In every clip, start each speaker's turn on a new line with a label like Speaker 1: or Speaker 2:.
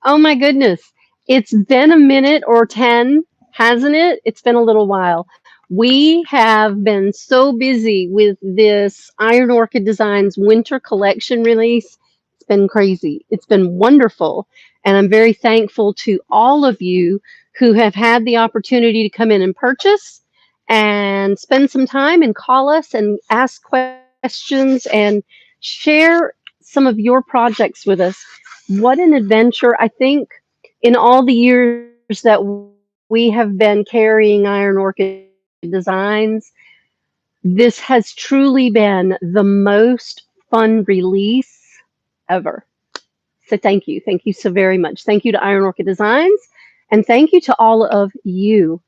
Speaker 1: Oh my goodness. It's been a minute or 10, hasn't it? It's been a little while. We have been so busy with this Iron Orchid Designs winter collection release. It's been crazy. It's been wonderful. And I'm very thankful to all of you who have had the opportunity to come in and purchase and spend some time and call us and ask questions and share some of your projects with us. What an adventure. I think in all the years that we have been carrying Iron Orchid Designs, this has truly been the most fun release ever. So thank you. Thank you so very much. Thank you to Iron Orchid Designs, and thank you to all of you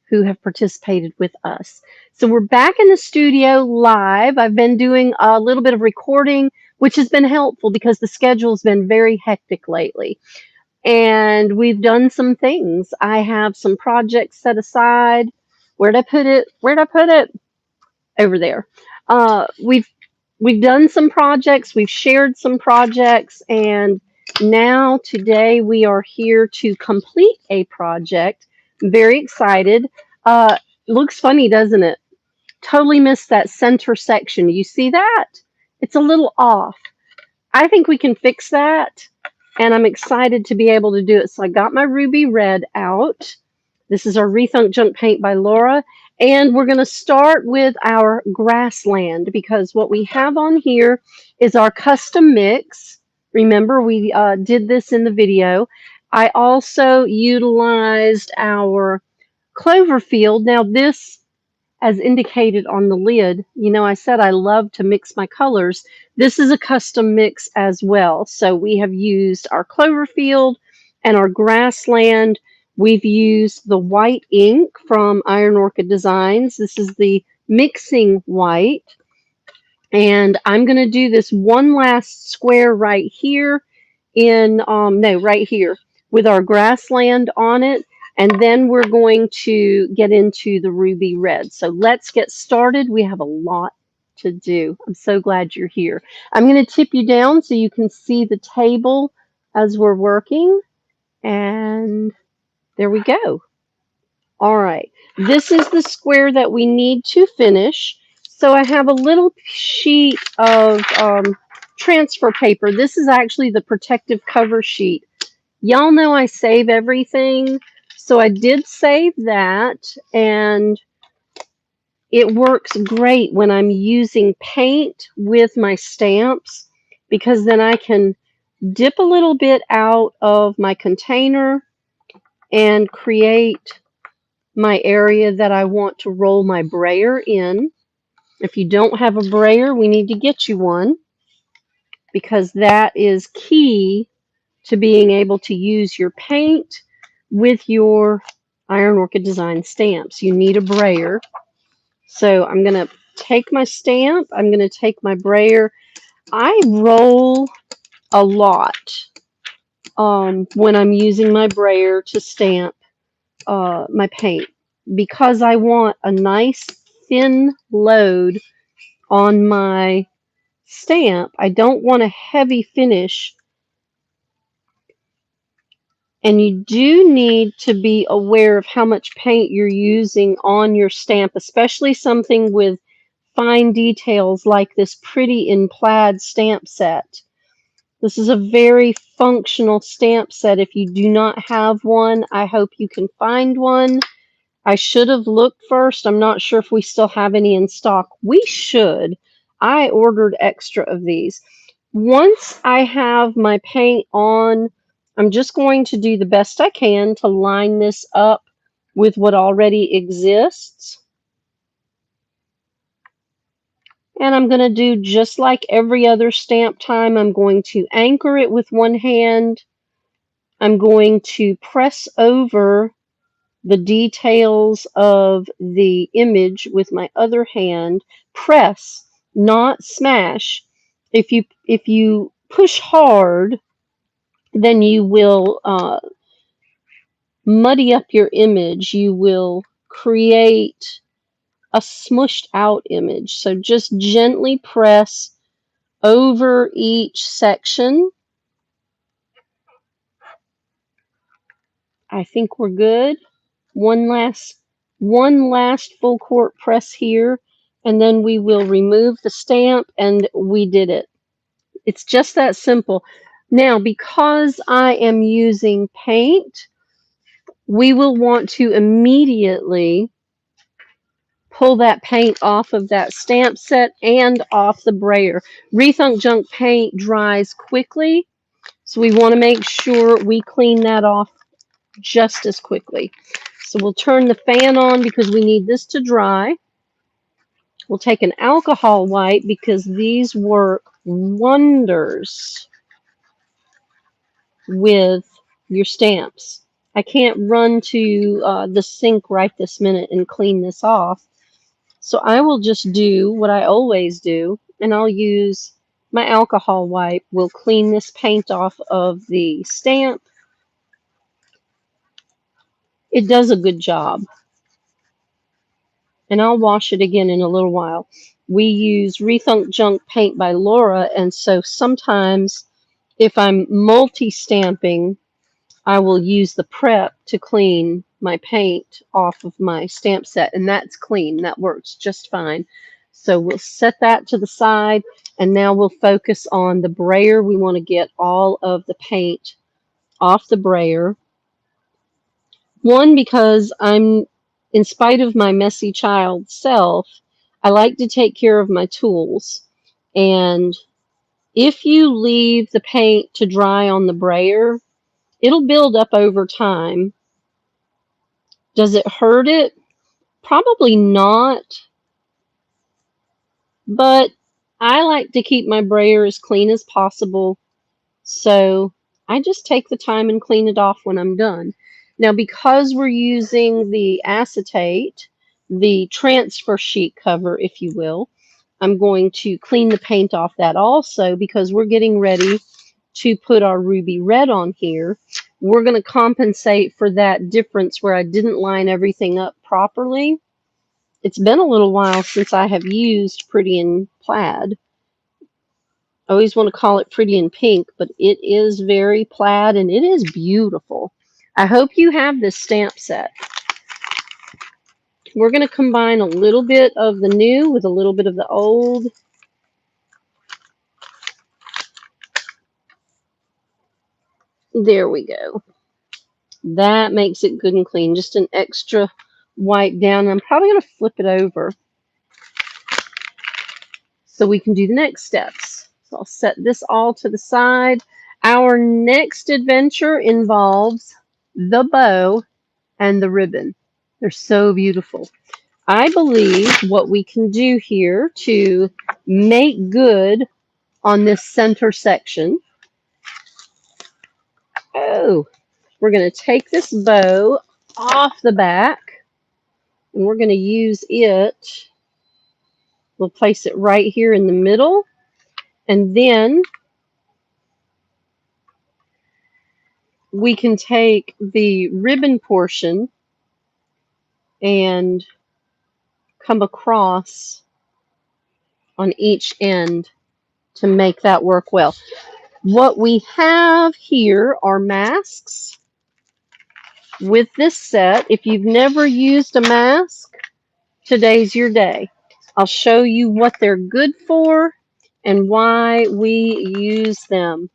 Speaker 1: who have participated with us. So we're back in the studio live. I've been doing a little bit of recording, which has been helpful because the schedule's been very hectic lately. And we've done some things. I have some projects set aside. Where'd I put it? Where'd I put it? Over there. We've done some projects, we've shared some projects, and now today we are here to complete a project. I'm very excited. Looks funny, doesn't it? Totally missed that center section. You see that? It's a little off. I think we can fix that, and I'm excited to be able to do it. So I got my ruby red out. This is our Rethunk Junk Paint by Laura. And we're going to start with our grassland because what we have on here is our custom mix. Remember, we did this in the video. I also utilized our clover field. Now, this, as indicated on the lid, you know, I said I love to mix my colors. This is a custom mix as well. So we have used our clover field and our grassland. We've used the white ink from Iron Orchid Designs. This is the mixing white. And I'm going to do this one last square right here no, right here with our grassland on it. And then we're going to get into the ruby red. So let's get started. We have a lot to do. I'm so glad you're here. I'm going to tip you down so you can see the table as we're working. And there we go. All right. This is the square that we need to finish. So I have a little sheet of transfer paper. This is actually the protective cover sheet. Y'all know I save everything. So I did save that, and it works great when I'm using paint with my stamps because then I can dip a little bit out of my container and create my area that I want to roll my brayer in. If you don't have a brayer, we need to get you one because that is key to being able to use your paint with your Iron Orchid Design stamps. You need a brayer. So I'm going to take my stamp, I'm going to take my brayer. I roll a lot when I'm using my brayer to stamp my paint because I want a nice thin load on my stamp. I don't want a heavy finish. And you do need to be aware of how much paint you're using on your stamp, especially something with fine details like this Pretty in Plaid stamp set. This is a very functional stamp set. If you do not have one, I hope you can find one. I should have looked first. I'm not sure if we still have any in stock. We should. I ordered extra of these. Once I have my paint on, I'm just going to do the best I can to line this up with what already exists. And I'm going to do just like every other stamp time. I'm going to anchor it with one hand. I'm going to press over the details of the image with my other hand. Press, not smash. If you push hard, then you will muddy up your image. You will create a smushed out image. So just gently press over each section. I think we're good. One last, one last full court press here, and then we will remove the stamp, and we did it. It's just that simple. Now, because I am using paint, we will want to immediately pull that paint off of that stamp set and off the brayer. Rethunk Junk paint dries quickly, so we want to make sure we clean that off just as quickly. So we'll turn the fan on because we need this to dry. We'll take an alcohol wipe because these work wonders with your stamps. I can't run to the sink right this minute and clean this off. So I will just do what I always do, and I'll use my alcohol wipe. We'll clean this paint off of the stamp. It does a good job. And I'll wash it again in a little while. We use Rethunk Junk paint by Laura, and so sometimes if I'm multi-stamping, I will use the prep to clean my paint off of my stamp set, and that's clean. That works just fine. So we'll set that to the side, and now we'll focus on the brayer. We want to get all of the paint off the brayer. One, because in spite of my messy child self, I like to take care of my tools. And if you leave the paint to dry on the brayer, it'll build up over time. Does it hurt it? Probably not. But I like to keep my brayer as clean as possible. So I just take the time and clean it off when I'm done. Now, because we're using the acetate, the transfer sheet cover, if you will, I'm going to clean the paint off that also because we're getting ready to put our ruby red on here. We're going to compensate for that difference where I didn't line everything up properly. It's been a little while since I have used Pretty in Plaid. I always want to call it Pretty in Pink, but it is very plaid and it is beautiful. I hope you have this stamp set. We're going to combine a little bit of the new with a little bit of the old. There we go. That makes it good and clean. Just an extra wipe down. I'm probably going to flip it over so we can do the next steps. So I'll set this all to the side. Our next adventure involves the bow and the ribbon. They're so beautiful. I believe what we can do here to make good on this center section. Oh, we're going to take this bow off the back and we're going to use it. We'll place it right here in the middle, and then we can take the ribbon portion and come across on each end to make that work well. What we have here are masks. With this set, if you've never used a mask, today's your day. I'll show you what they're good for and why we use them.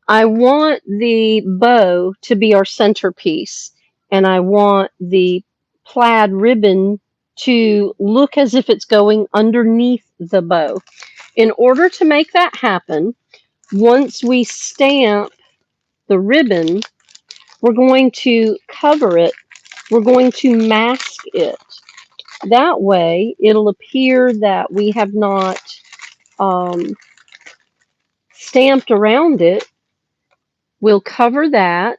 Speaker 1: I want the bow to be our centerpiece, and I want the plaid ribbon to look as if it's going underneath the bow. In order to make that happen, once we stamp the ribbon, we're going to cover it. We're going to mask it. That way, it'll appear that we have not stamped around it. We'll cover that.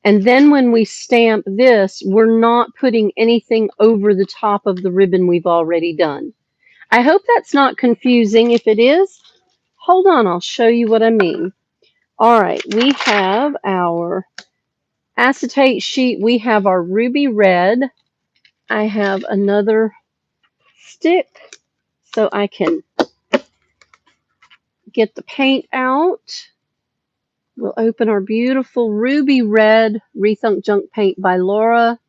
Speaker 1: And then when we stamp this, we're not putting anything over the top of the ribbon we've already done. I hope that's not confusing. If it is, hold on, I'll show you what I mean. All right, we have our acetate sheet. We have our ruby red. I have another stick so I can get the paint out. We'll open our beautiful ruby red Rethunk Junk paint by Laura.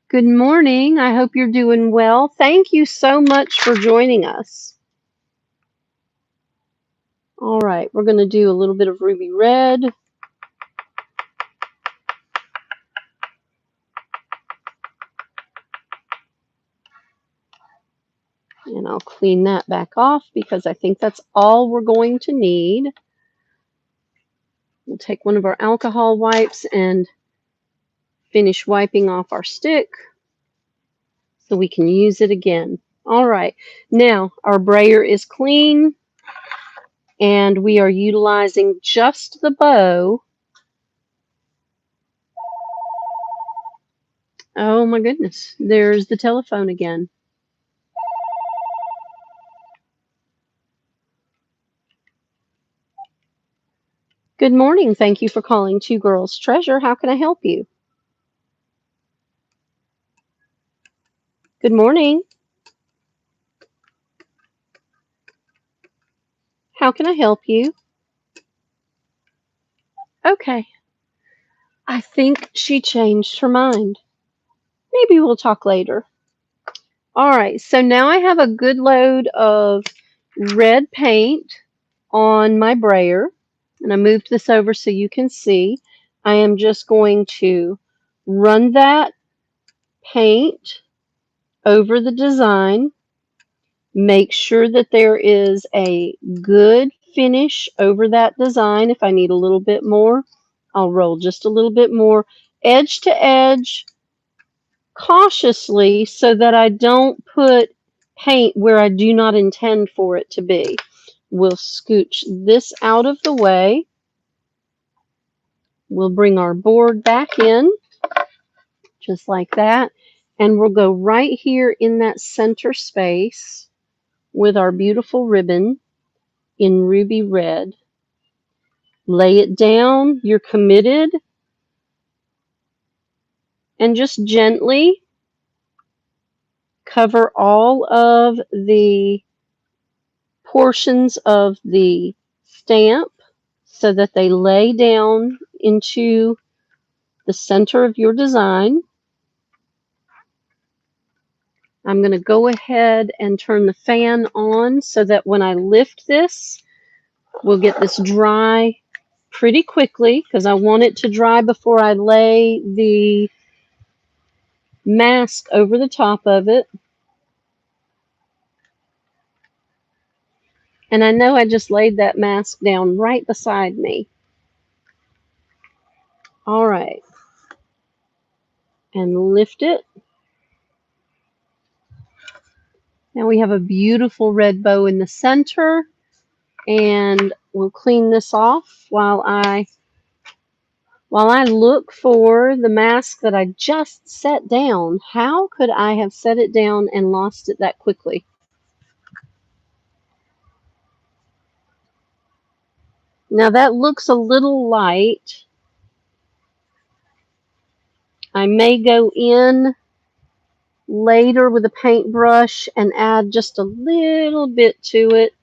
Speaker 1: Good morning. I hope you're doing well. Thank you so much for joining us. All right, we're going to do a little bit of ruby red. And I'll clean that back off because I think that's all we're going to need. We'll take one of our alcohol wipes and finish wiping off our stick so we can use it again. All right, now our brayer is clean and we are utilizing just the bow. Oh my goodness, there's the telephone again. Good morning. Thank you for calling Two Girls Treasure. How can I help you? Good morning. How can I help you? Okay. I think she changed her mind. Maybe we'll talk later. All right. So now I have a good load of red paint on my brayer. And I moved this over so you can see. I am just going to run that paint over the design. Make sure that there is a good finish over that design. If I need a little bit more, I'll roll just a little bit more edge to edge cautiously so that I don't put paint where I do not intend for it to be. We'll scooch this out of the way. We'll bring our board back in just like that. And we'll go right here in that center space with our beautiful ribbon in ruby red. Lay it down. You're committed. And just gently cover all of the portions of the stamp so that they lay down into the center of your design. I'm going to go ahead and turn the fan on so that when I lift this, we'll get this dry pretty quickly because I want it to dry before I lay the mask over the top of it. And I know I just laid that mask down right beside me. All right. And lift it. Now we have a beautiful red bow in the center. And we'll clean this off while I look for the mask that I just set down. How could I have set it down and lost it that quickly? Now that looks a little light. I may go in later with a paintbrush and add just a little bit to it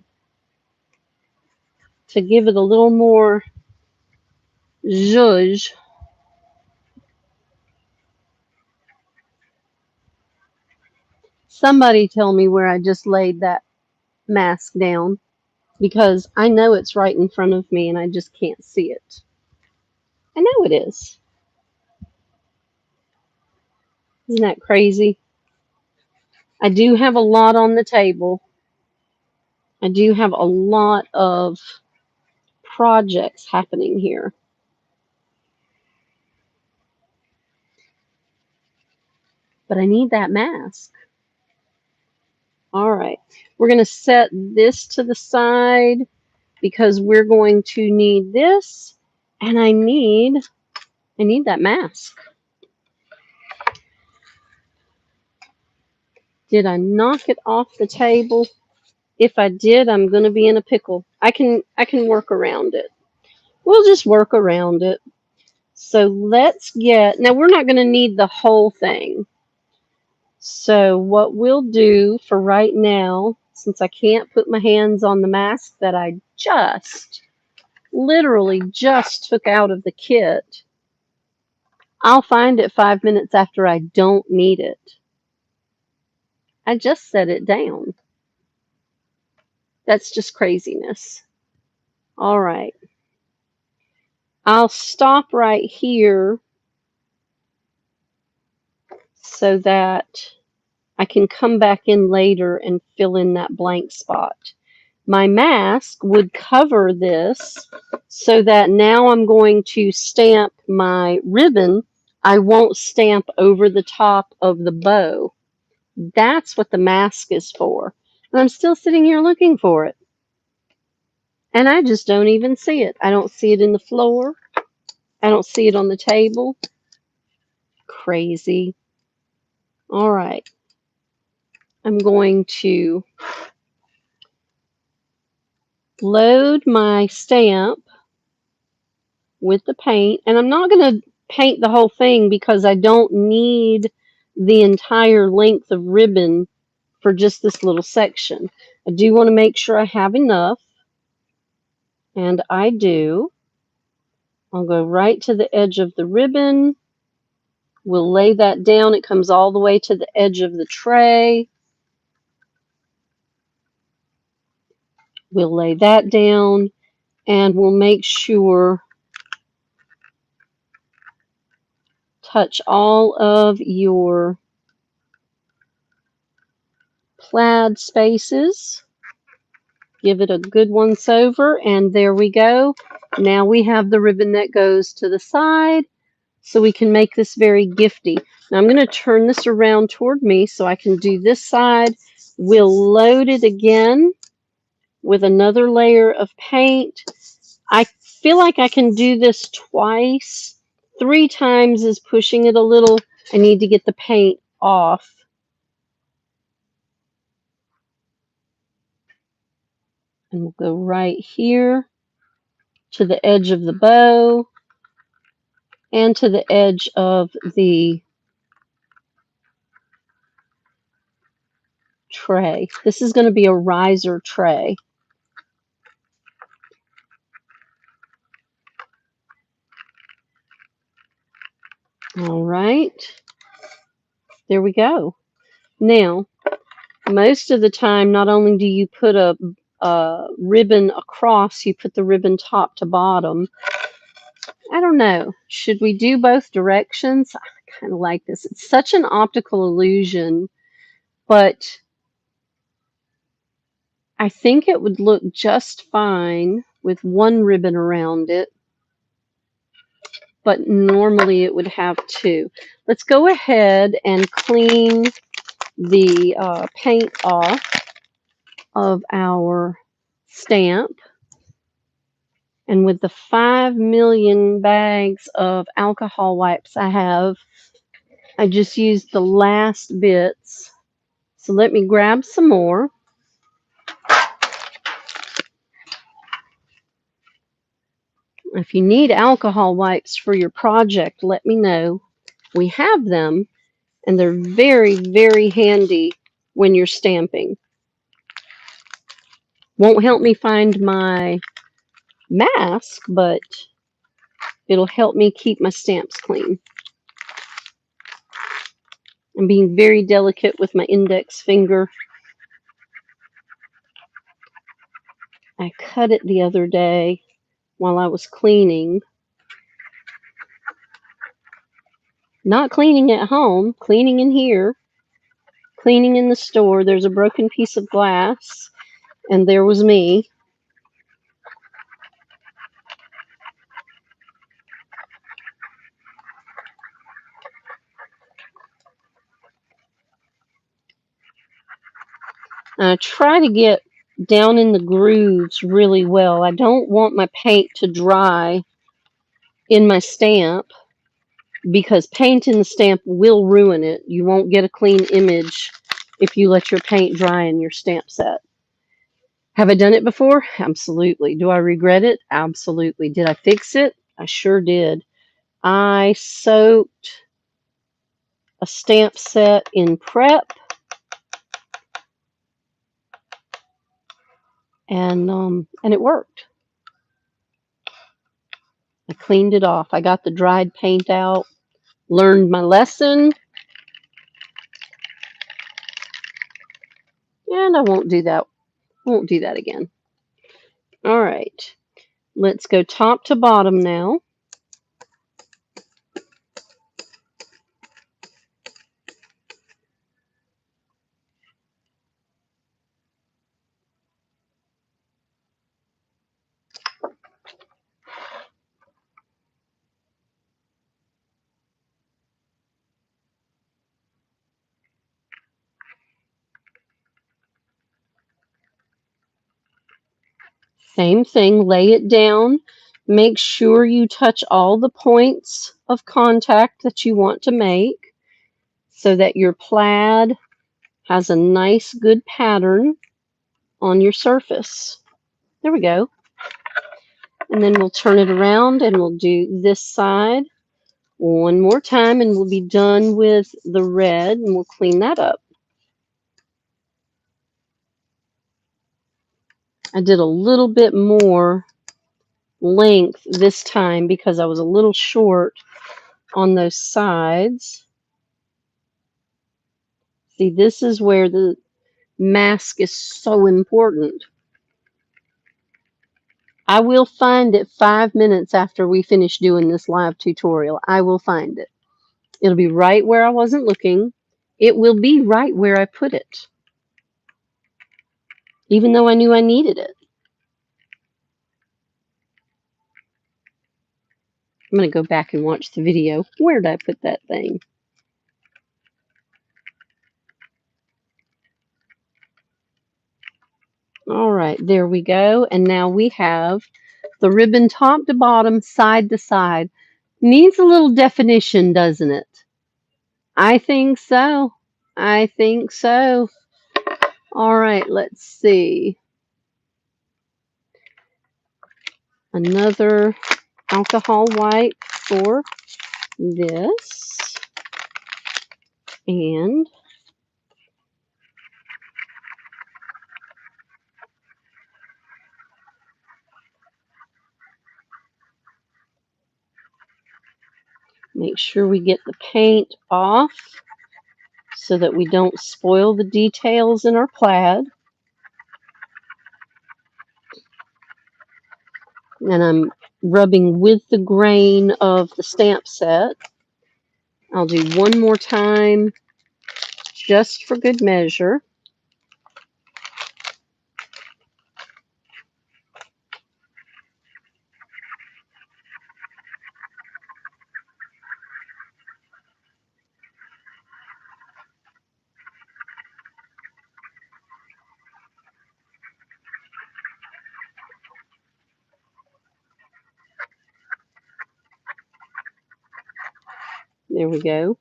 Speaker 1: to give it a little more zhuzh. Somebody tell me where I just laid that mask down because I know it's right in front of me and I just can't see it. I know it is. Isn't that crazy? I do have a lot on the table. I do have a lot of projects happening here. But I need that mask. All right. We're going to set this to the side because we're going to need this. And I need that mask. Did I knock it off the table? If I did, I'm going to be in a pickle. I can work around it. We'll just work around it. So let's get, now we're not going to need the whole thing. So what we'll do for right now since I can't put my hands on the mask that I literally just took out of the kit, I'll find it 5 minutes after I don't need it. I just set it down. That's just craziness. All right. I'll stop right here so that I can come back in later and fill in that blank spot. My mask would cover this so that now I'm going to stamp my ribbon. I won't stamp over the top of the bow. That's what the mask is for. And I'm still sitting here looking for it. And I just don't even see it. I don't see it in the floor. I don't see it on the table. Crazy. All right. I'm going to load my stamp with the paint. And I'm not going to paint the whole thing because I don't need the entire length of ribbon for just this little section. I do want to make sure I have enough. And I do. I'll go right to the edge of the ribbon. We'll lay that down. It comes all the way to the edge of the tray. We'll lay that down, and we'll make sure touch all of your plaid spaces. Give it a good once over, and there we go. Now we have the ribbon that goes to the side, so we can make this very gifty. Now I'm going to turn this around toward me so I can do this side. We'll load it again with another layer of paint. I feel like I can do this twice. 3 times is pushing it a little. I need to get the paint off. And we'll go right here to the edge of the bow and to the edge of the tray. This is going to be a riser tray. All right. There we go. Now, most of the time, not only do you put a ribbon across, you put the ribbon top to bottom. I don't know. Should we do both directions? I kind of like this. It's such an optical illusion, but I think it would look just fine with one ribbon around it, but normally it would have 2. Let's go ahead and clean the paint off of our stamp. And with the 5 million bags of alcohol wipes I have, I just used the last bits. So let me grab some more. If you need alcohol wipes for your project, let me know. We have them, and they're very, very handy when you're stamping. Won't help me find my mask, but it'll help me keep my stamps clean. I'm being very delicate with my index finger. I cut it the other day while I was cleaning. Not cleaning at home, cleaning in here, cleaning in the store. There's a broken piece of glass, and there was me. I try to get down in the grooves really well. I don't want my paint to dry in my stamp because paint in the stamp will ruin it. You won't get a clean image if you let your paint dry in your stamp set. Have I done it before? Absolutely. Do I regret it? Absolutely. Did I fix it? I sure did. I soaked a stamp set in prep. and it worked. I cleaned it off. I got the dried paint out, learned my lesson, and I won't do that. Won't do that again. All right, let's go top to bottom now. Same thing, lay it down. Make sure you touch all the points of contact that you want to make so that your plaid has a nice, good pattern on your surface. There we go. And then we'll turn it around and we'll do this side one more time and we'll be done with the red and we'll clean that up. I did a little bit more length this time because I was a little short on those sides. See, this is where the mask is so important. I will find it 5 minutes after we finish doing this live tutorial. I will find it. It'll be right where I wasn't looking. It will be right where I put it, even though I knew I needed it. I'm going to go back and watch the video. Where did I put that thing? All right, there we go. And now we have the ribbon top to bottom, side to side. Needs a little definition, doesn't it? I think so. I think so. All right, let's see. Another alcohol white for this. And make sure we get the paint off so that we don't spoil the details in our plaid. And I'm rubbing with the grain of the stamp set. I'll do one more time just for good measure. There we go.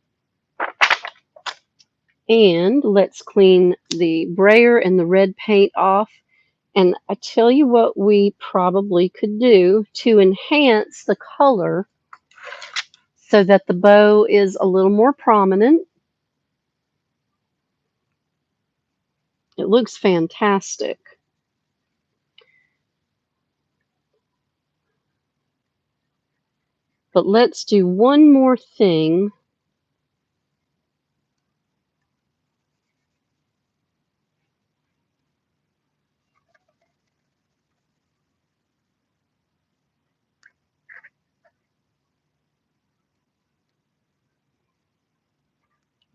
Speaker 1: And let's clean the brayer and the red paint off. And I tell you what we probably could do to enhance the color so that the bow is a little more prominent. It looks fantastic. But let's do one more thing.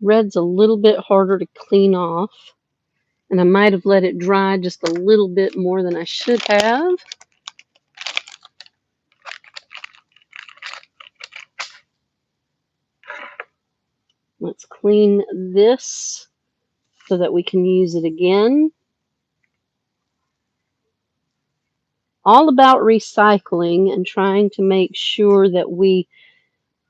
Speaker 1: Red's a little bit harder to clean off. And I might have let it dry just a little bit more than I should have. Let's clean this so that we can use it again. All about recycling and trying to make sure that we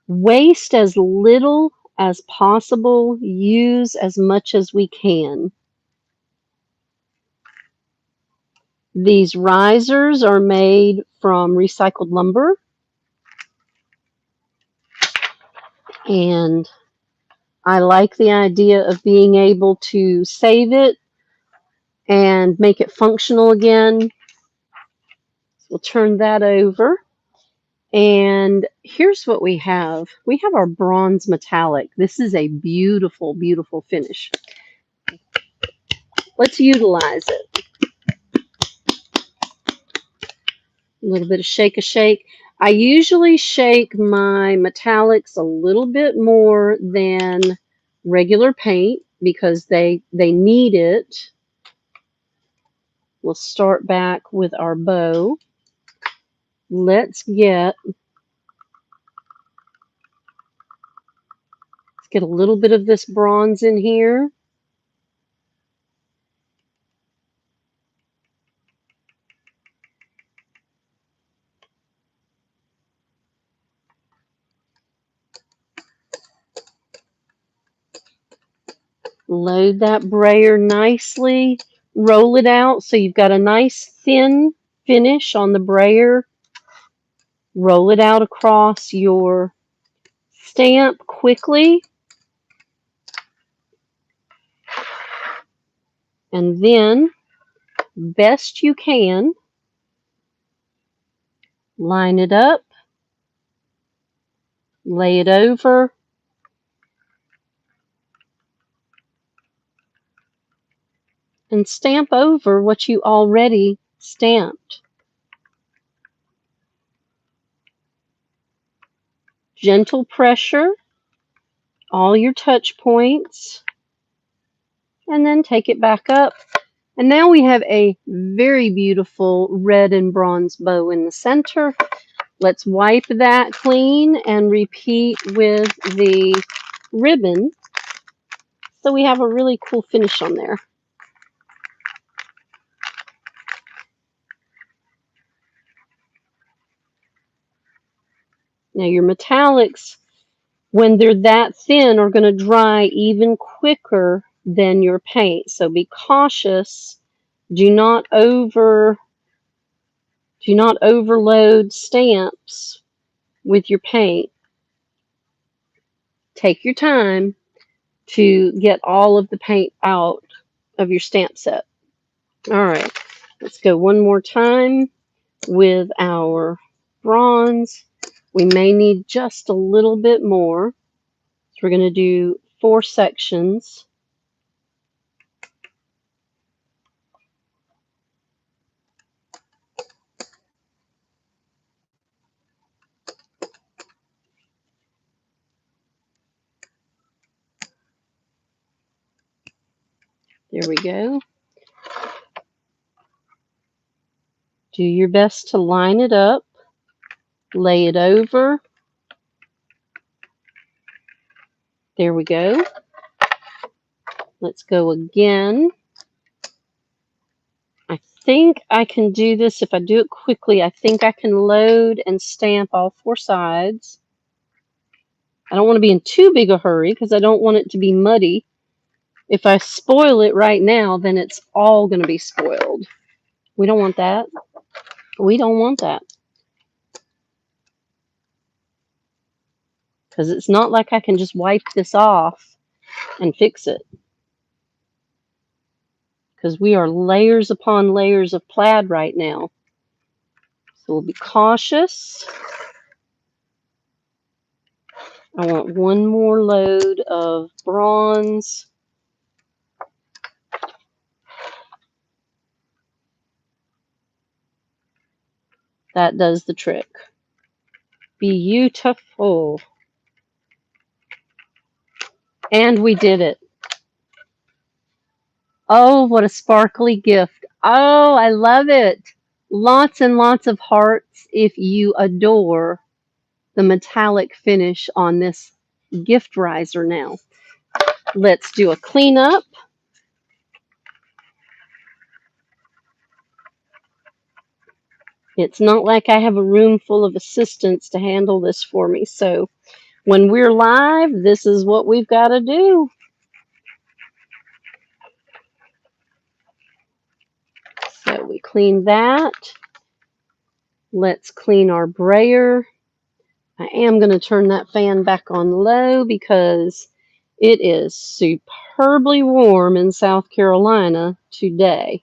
Speaker 1: waste as little as possible, use as much as we can. These risers are made from recycled lumber, and I like the idea of being able to save it and make it functional again. We'll turn that over. And here's what we have. We have our bronze metallic. This is a beautiful, beautiful finish. Let's utilize it. A little bit of shake. I usually shake my metallics a little bit more than regular paint because they need it. We'll start back with our bow. Let's get a little bit of this bronze in here. Load that brayer nicely. Roll it out so you've got a nice thin finish on the brayer. Roll it out across your stamp quickly. And then, best you can, line it up, lay it over, and stamp over what you already stamped. Gentle pressure, all your touch points, and then take it back up. And now we have a very beautiful red and bronze bow in the center. Let's wipe that clean and repeat with the ribbon so we have a really cool finish on there. Now your metallics, when they're that thin, are going to dry even quicker than your paint. So be cautious. Do not overload stamps with your paint. Take your time to get all of the paint out of your stamp set. All right, let's go one more time with our bronze. We may need just a little bit more. So we're going to do 4 sections. There we go. Do your best to line it up, lay it over. There we go. Let's go again. I think I can do this. If I do it quickly, I think I can load and stamp all 4 sides. I don't want to be in too big a hurry because I don't want it to be muddy. If I spoil it right now, then it's all going to be spoiled. We don't want that. We don't want that. Because it's not like I can just wipe this off and fix it. Because we are layers upon layers of plaid right now. So we'll be cautious. I want one more load of bronze. That does the trick. Beautiful. And we did it. Oh, what a sparkly gift. Oh, I love it. Lots and lots of hearts if you adore the metallic finish on this gift riser now. Let's do a cleanup. It's not like I have a room full of assistants to handle this for me. So when we're live, this is what we've got to do. So we clean that. Let's clean our brayer. I am going to turn that fan back on low because It is superbly warm in South Carolina today.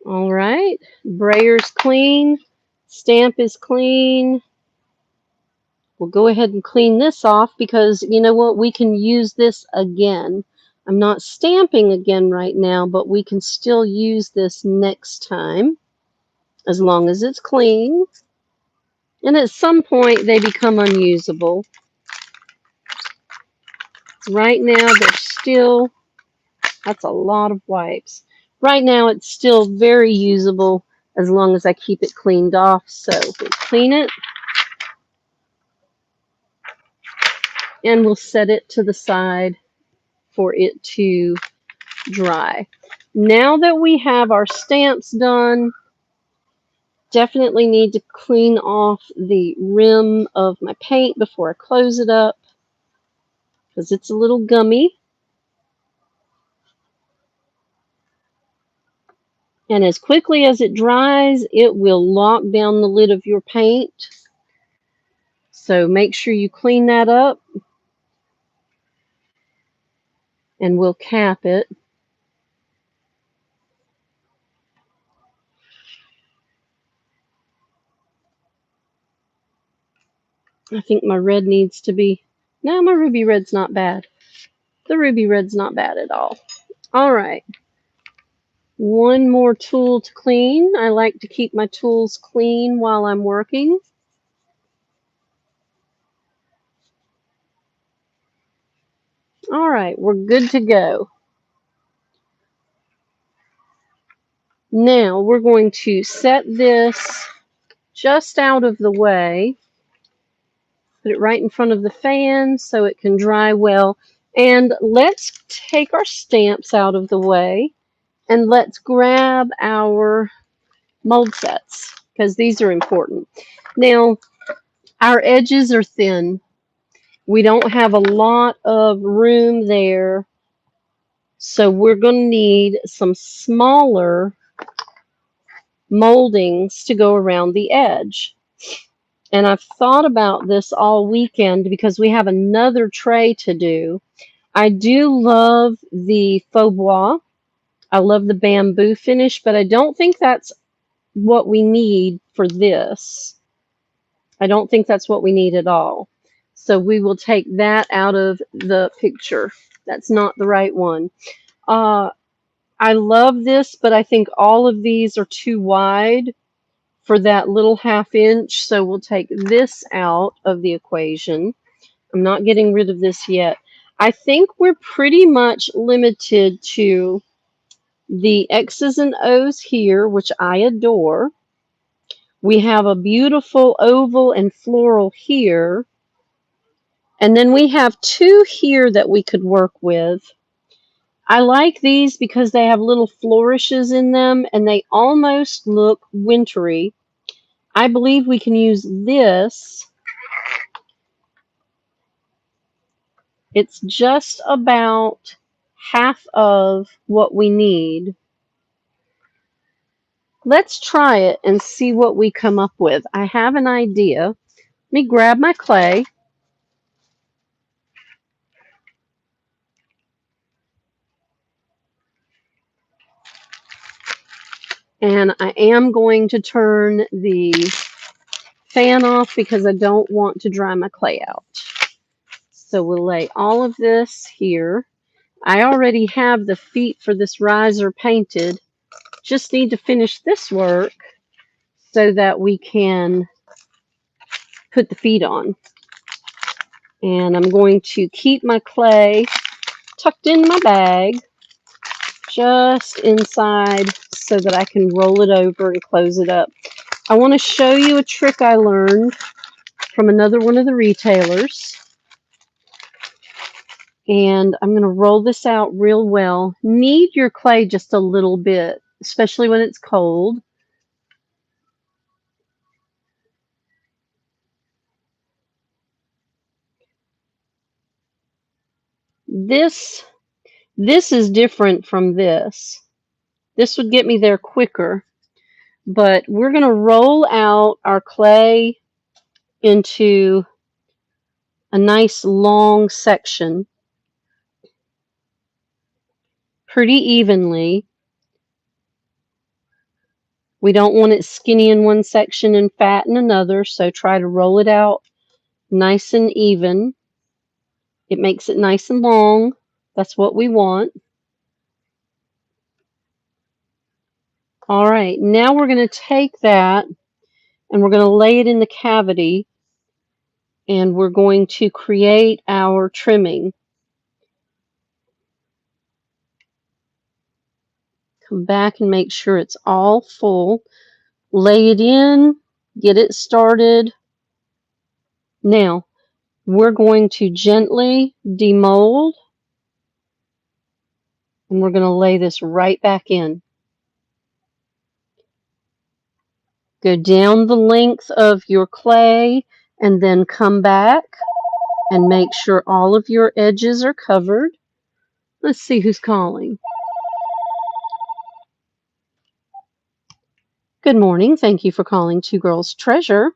Speaker 1: All right, brayer's clean, stamp is clean. We'll go ahead and clean this off because you know what? We can use this again. I'm not stamping again right now, but we can still use this next time as long as it's clean. And at some point, they become unusable. Right now, they're still, that's a lot of wipes. Right now, it's still very usable as long as I keep it cleaned off. So we'll clean it and we'll set it to the side for it to dry. Now that we have our stamps done, definitely need to clean off the rim of my paint before I close it up because it's a little gummy. And as quickly as it dries, it will lock down the lid of your paint. So make sure you clean that up and we'll cap it. I think my red needs to be, no, my ruby red's not bad. The ruby red's not bad at all. All right. One more tool to clean. I like to keep my tools clean while I'm working. All right, we're good to go. Now we're going to set this just out of the way. Put it right in front of the fan so it can dry well. And let's take our stamps out of the way and let's grab our mold sets because these are important. Now, our edges are thin. We don't have a lot of room there, so we're going to need some smaller moldings to go around the edge. And I've thought about this all weekend because we have another tray to do. I do love the faux bois. I love the bamboo finish, but I don't think that's what we need for this. I don't think that's what we need at all. So we will take that out of the picture. That's not the right one. I love this, but I think all of these are too wide for that little 1/2 inch. So we'll take this out of the equation. I'm not getting rid of this yet. I think we're pretty much limited to the X's and O's here, which I adore. We have a beautiful oval and floral here. And then we have 2 here that we could work with. I like these because they have little flourishes in them and they almost look wintry. I believe we can use this. It's just about half of what we need. Let's try it and see what we come up with. I have an idea. Let me grab my clay. And I am going to turn the fan off because I don't want to dry my clay out. So we'll lay all of this here. I already have the feet for this riser painted. Just need to finish this work so that we can put the feet on. And I'm going to keep my clay tucked in my bag, just inside so that I can roll it over and close it up. I want to show you a trick I learned from another one of the retailers. And I'm going to roll this out real well. Knead your clay just a little bit especially when it's cold. This is different from this. This would get me there quicker, but we're going to roll out our clay into a nice long section pretty evenly. We don't want it skinny in one section and fat in another, so try to roll it out nice and even. It makes it nice and long. That's what we want. All right, now we're going to take that and we're going to lay it in the cavity, and we're going to create our trimming. Come back and make sure it's all full. Lay it in, get it started. Now, we're going to gently demold, and we're going to lay this right back in. Go down the length of your clay and then come back and make sure all of your edges are covered. Let's see who's calling. Good morning. Thank you for calling Two Girls Treasure.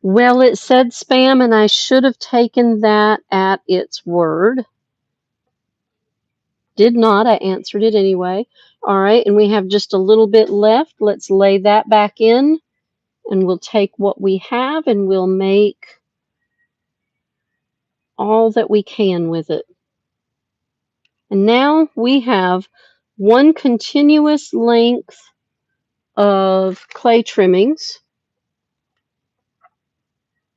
Speaker 1: Well, it said spam, and I should have taken that at its word. Did not. I answered it anyway. All right, and we have just a little bit left. Let's lay that back in, and we'll take what we have and we'll make all that we can with it. And now we have one continuous length of clay trimmings,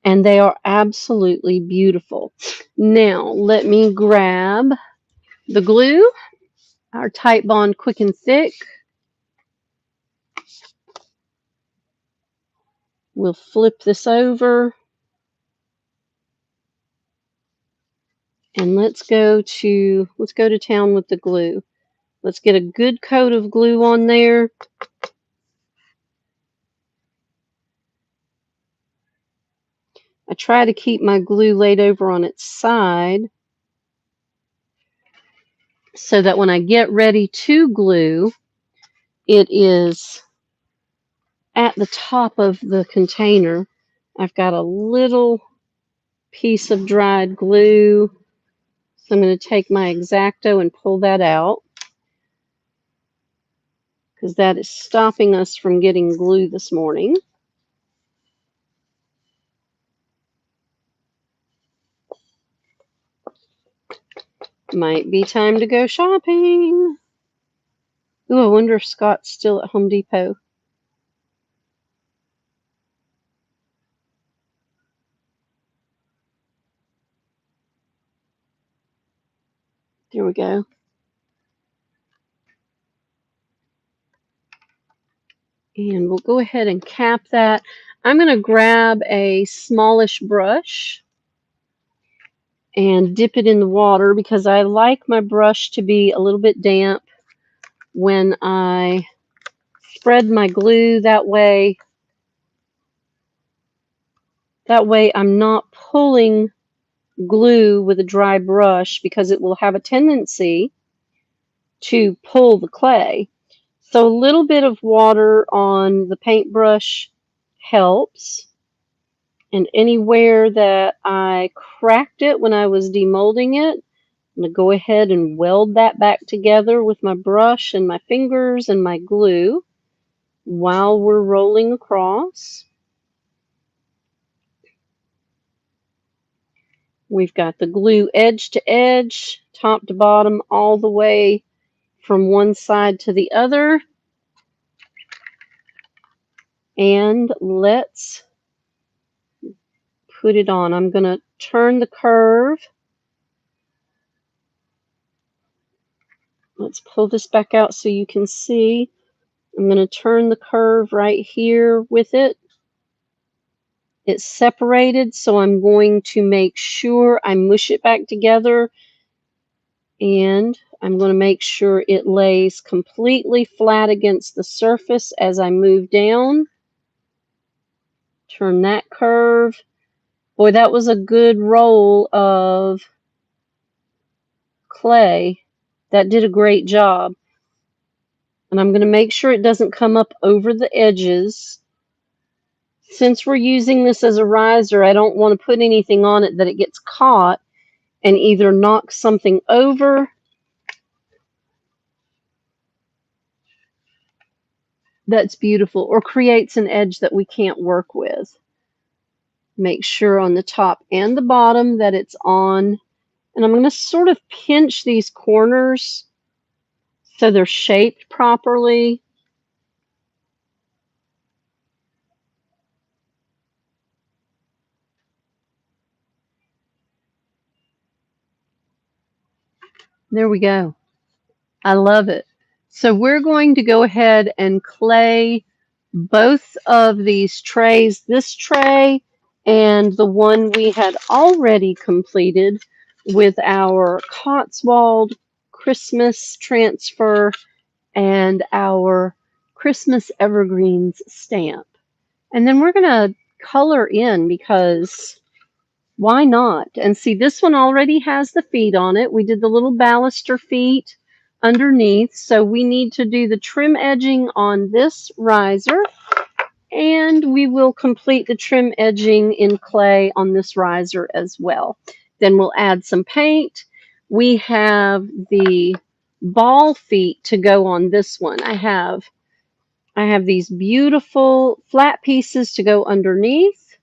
Speaker 1: and they are absolutely beautiful. Now, let me grab the glue, our Type Bond Quick and Thick. We'll flip this over, and let's go to town with the glue. Let's get a good coat of glue on there. I try to keep my glue laid over on its side so that when I get ready to glue, it is at the top of the container. I've got a little piece of dried glue, so I'm going to take my X-Acto and pull that out, because that is stopping us from getting glue this morning. Might be time to go shopping. Ooh, I wonder if Scott's still at Home Depot. There we go. And we'll go ahead and cap that. I'm going to grab a smallish brush and dip it in the water, because I like my brush to be a little bit damp when I spread my glue. That way I'm not pulling glue with a dry brush, because it will have a tendency to pull the clay. So a little bit of water on the paintbrush helps. And anywhere that I cracked it when I was demolding it, I'm going to go ahead and weld that back together with my brush and my fingers and my glue while we're rolling across. We've got the glue edge to edge, top to bottom, all the way from one side to the other. And let's put it on. I'm going to turn the curve. Let's pull this back out so you can see. I'm going to turn the curve right here with it. It's separated, so I'm going to make sure I mush it back together And I'm going to make sure it lays completely flat against the surface as I move down. Turn that curve. Boy, that was a good roll of clay. That did a great job. And I'm going to make sure it doesn't come up over the edges. Since we're using this as a riser, I don't want to put anything on it that it gets caught and either knocks something over. That's beautiful, or creates an edge that we can't work with. Make sure on the top and the bottom that it's on. And I'm going to sort of pinch these corners so they're shaped properly. There we go. I love it. So we're going to go ahead and clay both of these trays, this tray and the one we had already completed with our Cotswold Christmas transfer and our Christmas Evergreens stamp. And then we're going to color in because why not? And see, this one already has the feet on it. We did the little baluster feet underneath. So we need to do the trim edging on this riser. And we will complete the trim edging in clay on this riser as well. Then we'll add some paint. We have the ball feet to go on this one. I have these beautiful flat pieces to go underneath.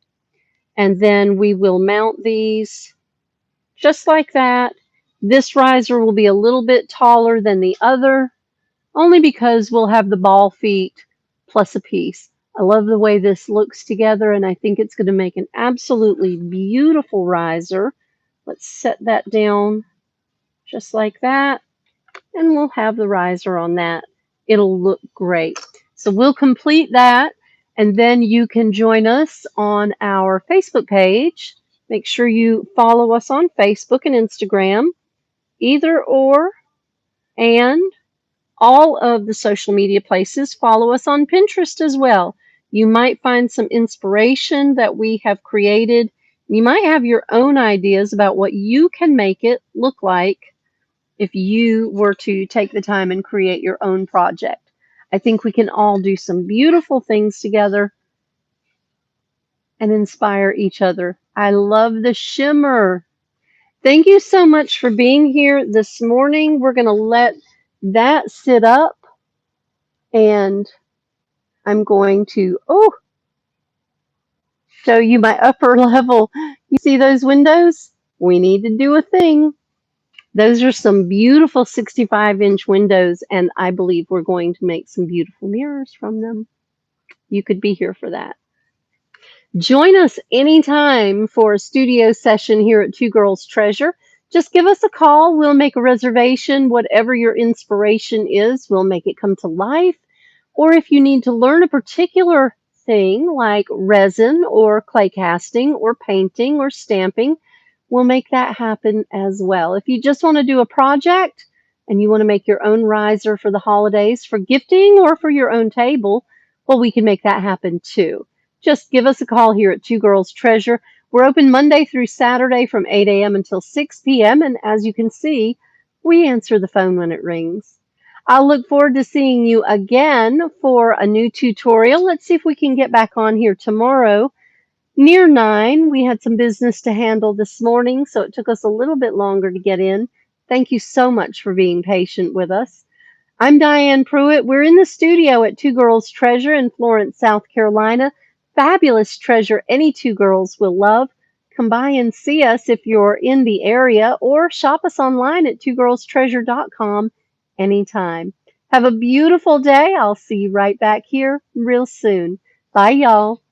Speaker 1: And then we will mount these just like that. This riser will be a little bit taller than the other, only because we'll have the ball feet plus a piece. I love the way this looks together, and I think it's going to make an absolutely beautiful riser. Let's set that down just like that, and we'll have the riser on that. It'll look great. So we'll complete that, and then you can join us on our Facebook page. Make sure you follow us on Facebook and Instagram, either or, and all of the social media places. Follow us on Pinterest as well. You might find some inspiration that we have created. You might have your own ideas about what you can make it look like if you were to take the time and create your own project. I think we can all do some beautiful things together and inspire each other. I love the shimmer. Thank you so much for being here this morning. We're going to let that sit up, and I'm going to show you my upper level. You see those windows? We need to do a thing. Those are some beautiful 65-inch windows, and I believe we're going to make some beautiful mirrors from them. You could be here for that. Join us anytime for a studio session here at Two Girls Treasure. Just give us a call. We'll make a reservation. Whatever your inspiration is, we'll make it come to life. Or if you need to learn a particular thing like resin or clay casting or painting or stamping, we'll make that happen as well. If you just want to do a project and you want to make your own riser for the holidays for gifting or for your own table, well, we can make that happen too. Just give us a call here at Two Girls Treasure. We're open Monday through Saturday from 8 a.m. until 6 p.m. And as you can see, we answer the phone when it rings. I'll look forward to seeing you again for a new tutorial. Let's see if we can get back on here tomorrow near 9. We had some business to handle this morning, so it took us a little bit longer to get in. Thank you so much for being patient with us. I'm Diane Pruitt. We're in the studio at Two Girls Treasure in Florence, South Carolina. Fabulous treasure any two girls will love. Come by and see us if you're in the area, or shop us online at twogirlstreasure.com anytime. Have a beautiful day. I'll see you right back here real soon. Bye, y'all.